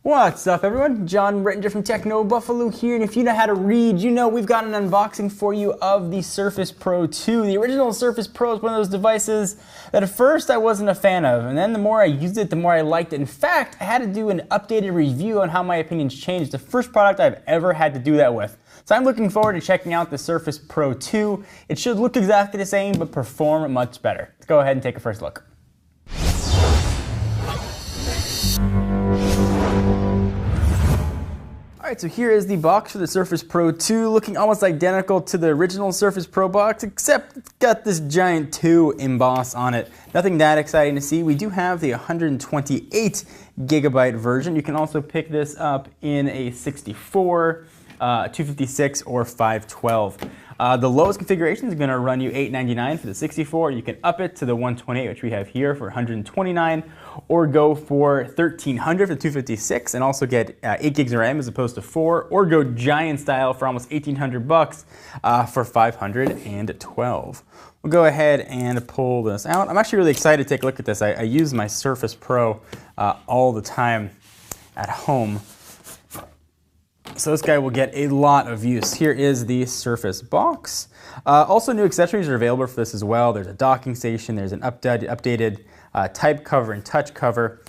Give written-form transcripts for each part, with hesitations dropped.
What's up, everyone? John Brittinger from Techno Buffalo here, and if you know how to read, you know we've got an unboxing for you of the Surface Pro 2. The original Surface Pro is one of those devices that at first I wasn't a fan of, and then the more I used it, the more I liked it. In fact, I had to do an updated review on how my opinions changed. The first product I've ever had to do that with. So I'm looking forward to checking out the Surface Pro 2. It should look exactly the same, but perform much better. Let's go ahead and take a first look. Alright, so here is the box for the Surface Pro 2, looking almost identical to the original Surface Pro box, except it's got this giant 2 emboss on it. Nothing that exciting to see. We do have the 128 gigabyte version. You can also pick this up in a 64, 256, or 512. The lowest configuration is going to run you $899 for the 64. You can up it to the 128, which we have here, for $129, or go for $1,300 for the 256 and also get 8 gigs of RAM as opposed to 4, or go giant style for almost $1,800 for $512. We'll go ahead and pull this out. I'm actually really excited to take a look at this. I use my Surface Pro all the time at home. So this guy will get a lot of use. Here is the Surface box. Also, new accessories are available for this as well. There's a docking station, there's an updated type cover and touch cover,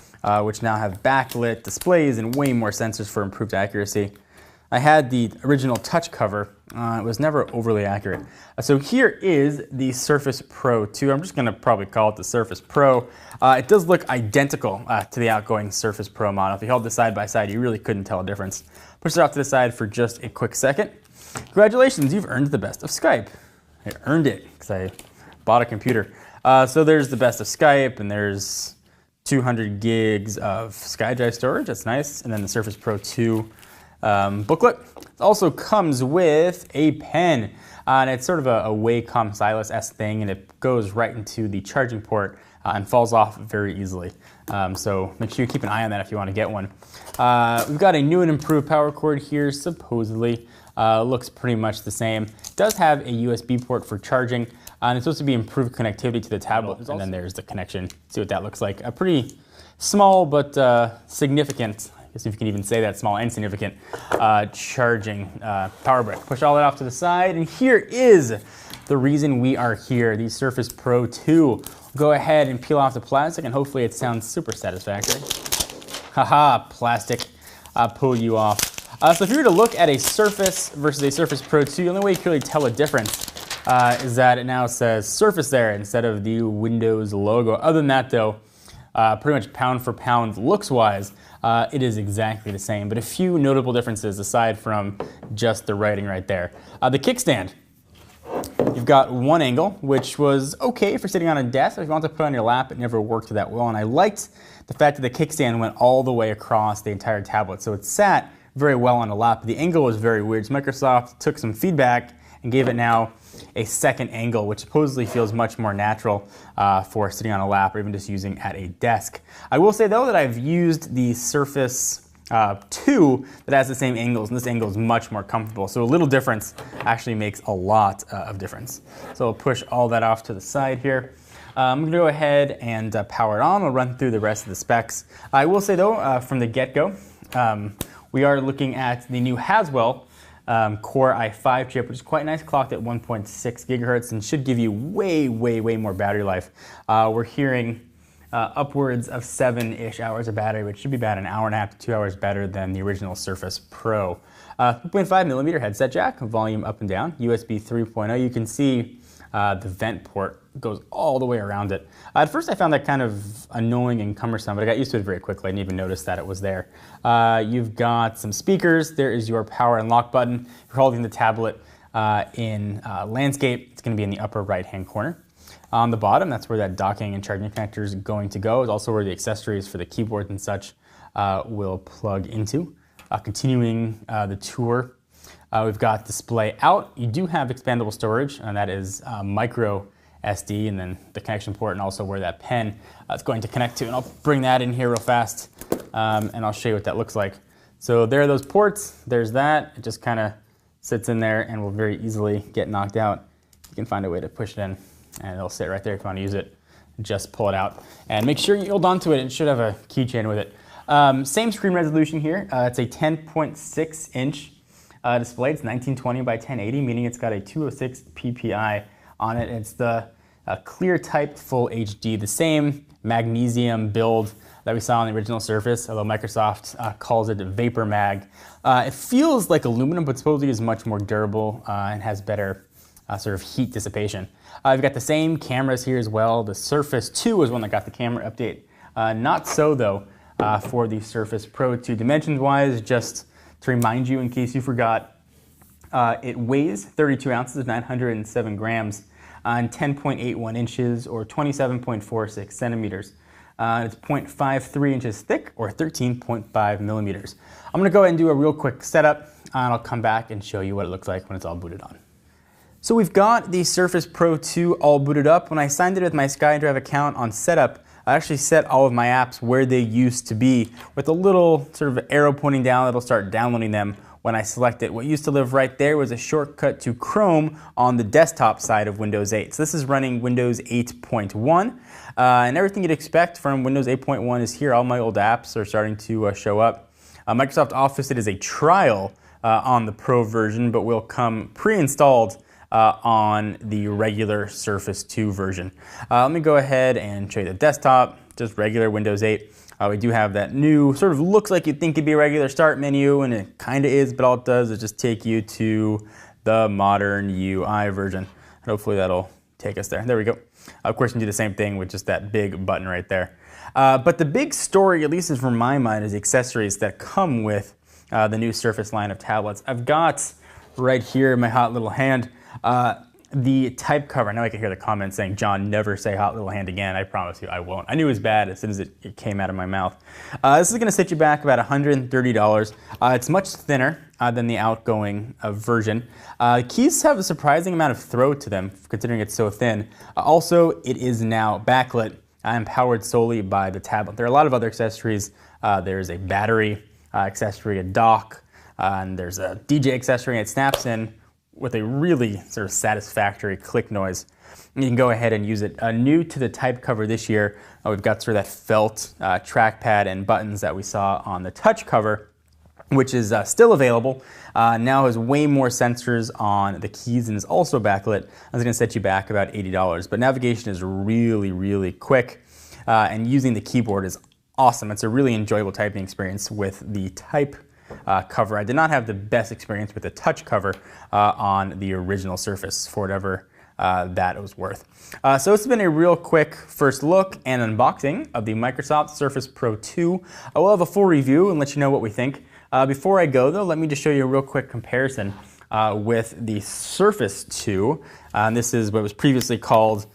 which now have backlit displays and way more sensors for improved accuracy. I had the original touch cover. It was never overly accurate. So here is the Surface Pro 2. I'm just going to probably call it the Surface Pro. It does look identical to the outgoing Surface Pro model. If you held this side by side, you really couldn't tell a difference. Push it off to the side for just a quick second. Congratulations, you've earned the best of Skype. I earned it because I bought a computer. So there's the best of Skype, and there's 200 gigs of SkyDrive storage. That's nice. And then the Surface Pro 2 booklet. It also comes with a pen, and it's sort of a Wacom Stylus-esque thing, and it goes right into the charging port and falls off very easily. So make sure you keep an eye on that if you want to get one. We've got a new and improved power cord here, supposedly. Looks pretty much the same. It does have a USB port for charging, and it's supposed to be improved connectivity to the tablet. And then there's the connection. See what that looks like. A pretty small but significant, I guess if you can even say that, small and significant, charging power brick. Push all that off to the side, and here is the reason we are here, the Surface Pro 2. Go ahead and peel off the plastic, and hopefully it sounds super satisfactory. Haha, plastic, pull you off. So if you were to look at a Surface versus a Surface Pro 2, the only way you can really tell a difference is that it now says Surface there instead of the Windows logo. Other than that though, pretty much pound for pound looks-wise, it is exactly the same, but a few notable differences aside from just the writing right there. The kickstand. You've got one angle, which was okay for sitting on a desk. If you want to put it on your lap, it never worked that well. And I liked the fact that the kickstand went all the way across the entire tablet. So it sat very well on the lap. The angle was very weird. So Microsoft took some feedback and gave it now a second angle, which supposedly feels much more natural for sitting on a lap or even just using at a desk. I will say though that I've used the Surface 2 that has the same angles, and this angle is much more comfortable. So a little difference actually makes a lot of difference. So I'll push all that off to the side here. I'm going to go ahead and power it on. I'll run through the rest of the specs. I will say though, from the get-go, we are looking at the new Haswell Core i5 chip, which is quite nice, clocked at 1.6 gigahertz and should give you way more battery life. We're hearing upwards of 7-ish hours of battery, which should be about an hour and a half to 2 hours better than the original Surface Pro. 3.5 millimeter headset jack, volume up and down, USB 3.0. You can see the vent port goes all the way around it. At first I found that kind of annoying and cumbersome, but I got used to it very quickly. I didn't even notice that it was there. You've got some speakers. There is your power and lock button. If you're holding the tablet in landscape, it's going to be in the upper right-hand corner. On the bottom, that's where that docking and charging connector is going to go. It's also where the accessories for the keyboard and such will plug into. Continuing the tour, we've got display out. You do have expandable storage, and that is micro SD, and then the connection port, and also where that pen is going to connect to. And I'll bring that in here real fast, and I'll show you what that looks like. So there are those ports. There's that. It just kind of sits in there and will very easily get knocked out. You can find a way to push it in, and it'll sit right there if you want to use it. Just pull it out and make sure you hold on to it. It should have a keychain with it. Same screen resolution here. It's a 10.6 inch display. It's 1920 by 1080, meaning it's got a 206 ppi on it. It's the clear type full HD, the same magnesium build that we saw on the original Surface, although Microsoft calls it Vapor Mag. It feels like aluminum, but supposedly is much more durable and has better sort of heat dissipation. We've got the same cameras here as well. The Surface 2 is one that got the camera update. Not so though for the Surface Pro 2. Dimensions-wise, just to remind you in case you forgot, it weighs 32 ounces, 907 grams, and 10.81 inches or 27.46 centimeters. It's 0.53 inches thick or 13.5 millimeters. I'm gonna go ahead and do a real quick setup and I'll come back and show you what it looks like when it's all booted on. So we've got the Surface Pro 2 all booted up. When I signed it with my SkyDrive account on setup, I actually set all of my apps where they used to be with a little sort of arrow pointing down that'll start downloading them when I select it. What used to live right there was a shortcut to Chrome on the desktop side of Windows 8. So this is running Windows 8.1, and everything you'd expect from Windows 8.1 is here. All my old apps are starting to show up. Microsoft Office, it is a trial on the Pro version, but will come pre-installed on the regular Surface 2 version. Let me go ahead and show you the desktop, just regular Windows 8. We do have that new, sort of looks like you'd think it'd be a regular start menu, and it kind of is, but all it does is just take you to the modern UI version. And hopefully that'll take us there. There we go. Of course, you can do the same thing with just that big button right there. But the big story, at least from my mind, is the accessories that come with the new Surface line of tablets. I've got right here in my hot little hand the type cover. I know I can hear the comments saying, John, never say hot little hand again. I promise you I won't. I knew it was bad as soon as it came out of my mouth. This is going to set you back about $130. It's much thinner than the outgoing version. Keys have a surprising amount of throw to them, considering it's so thin. Also, it is now backlit and powered solely by the tablet. There are a lot of other accessories. There's a battery accessory, a dock, and there's a DJ accessory, and it snaps in with a really sort of satisfactory click noise. And you can go ahead and use it. New to the type cover this year, we've got sort of that felt trackpad and buttons that we saw on the touch cover, which is still available. Now has way more sensors on the keys and is also backlit. That's gonna set you back about $80. But navigation is really, really quick. And using the keyboard is awesome. It's a really enjoyable typing experience with the type cover. I did not have the best experience with the touch cover on the original Surface for whatever that was worth. So it's been a real quick first look and unboxing of the Microsoft Surface Pro 2. I will have a full review and let you know what we think. Before I go though, let me just show you a real quick comparison with the Surface 2. This is what was previously called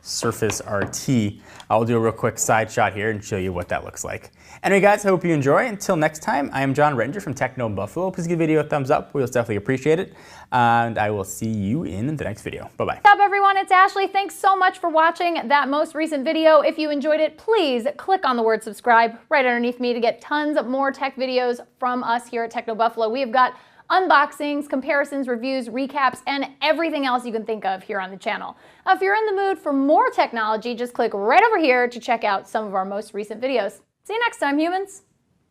Surface RT. I'll do a real quick side shot here and show you what that looks like. Anyway guys, I hope you enjoy. Until next time, I am John Rettinger from Techno Buffalo. Please give the video a thumbs up. We'll definitely appreciate it. And I will see you in the next video. Bye-bye. What's up everyone, it's Ashley. Thanks so much for watching that most recent video. If you enjoyed it, please click on the word subscribe right underneath me to get tons of more tech videos from us here at Techno Buffalo. We have got unboxings, comparisons, reviews, recaps, and everything else you can think of here on the channel. If you're in the mood for more technology, just click right over here to check out some of our most recent videos. See you next time, humans.